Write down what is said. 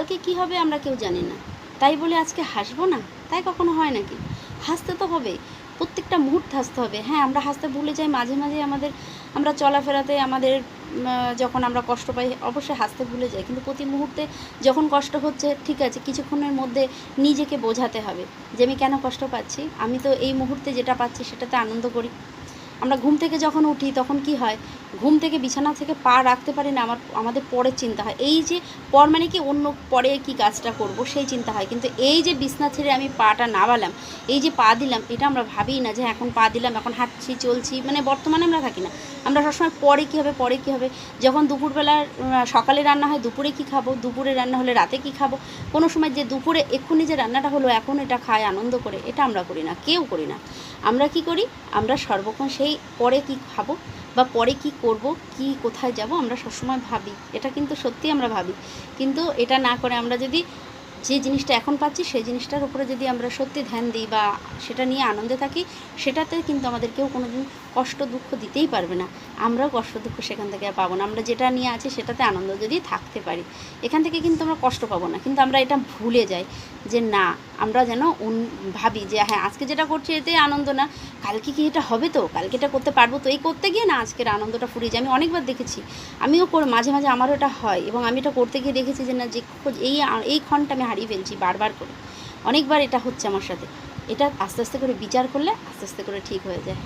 কালকে কি হবে আমরা কেউ জানি না। তাই বলে আজকে হাসবো না? তাই কখনো হয় নাকি? হাসতে তো হবে, প্রত্যেকটা মুহূর্তে হাসতে হবে। হ্যাঁ, আমরা হাসতে ভুলে যাই মাঝে মাঝে, আমরা চলাফেরাতে আমাদের যখন আমরা কষ্ট পাই অবশ্যই হাসতে ভুলে যাই, কিন্তু প্রতি মুহূর্তে যখন কষ্ট হচ্ছে ঠিক আছে, কিছুক্ষণের মধ্যে নিজেকে বোঝাতে হবে যে আমি কেন কষ্ট পাচ্ছি, আমি তো এই মুহূর্তে যেটা পাচ্ছি সেটাতে আনন্দ করি। আমরা ঘুম থেকে যখন উঠি তখন কি হয়, ঘুম থেকে বিছানা থেকে পা রাখতে পারি না, আমাদের পরের চিন্তা হয়। এই যে পর মানে কি, অন্য পরে কি কাজটা করব সেই চিন্তা হয়, কিন্তু এই যে বিছনা ছেড়ে আমি পাটা নামালাম, এই যে পা দিলাম, এটা আমরা ভাবি না যে এখন পা দিলাম, এখন হাঁটছি চলছি, মানে বর্তমানে আমরা থাকি না। আমরা সবসময় পরে কী হবে, পরে কী হবে। যখন দুপুরবেলার সকালে রান্না হয় দুপুরে কী খাবো, দুপুরে রান্না হলে রাতে কী খাবো, কোনো সময় যে দুপুরে এক্ষুনি যে রান্নাটা হলো এখন এটা খায় আনন্দ করে, এটা আমরা করি না, কেউ করি না। আমরা কি করি, আমরা সর্বক্ষণ সেই পরে কি খাবো বা পরে কি করব, কি কোথায় যাব, আমরা সবসময় ভাবি। এটা কিন্তু সত্যি আমরা ভাবি, কিন্তু এটা না করে আমরা যদি যে জিনিসটা এখন পাচ্ছি সেই জিনিসটার উপরে যদি আমরা সত্যি ধ্যান দিই বা সেটা নিয়ে আনন্দে থাকি, সেটাতে কিন্তু আমাদের কেউ কোনো দিন কষ্ট দুঃখ দিতেই পারবে না। আমরাও কষ্ট দুঃখ সেখান থেকে আর পাবো না। আমরা যেটা নিয়ে আছি সেটাতে আনন্দ যদি থাকতে পারি, এখান থেকে কিন্তু আমরা কষ্ট পাবো না। কিন্তু আমরা এটা ভুলে যাই যে না, আমরা যেন ভাবি যে হ্যাঁ আজকে যেটা করছি এতে আনন্দ না, কালকে কি এটা হবে, তো কালকে এটা করতে পারবো, তো এই করতে গিয়ে না আজকের আনন্দটা ফুরিয়ে যায়। আমি অনেকবার দেখেছি, আমিও মাঝে মাঝে আমারও এটা হয়, এবং আমি এটা করতে গিয়ে দেখেছি যে না, যে এই ক্ষণটা আমি হারিয়ে ফেলছি বারবার করে। অনেকবার এটা হচ্ছে আমার সাথে। এটা আস্তে আস্তে করে বিচার করলে আস্তে আস্তে করে ঠিক হয়ে যায়।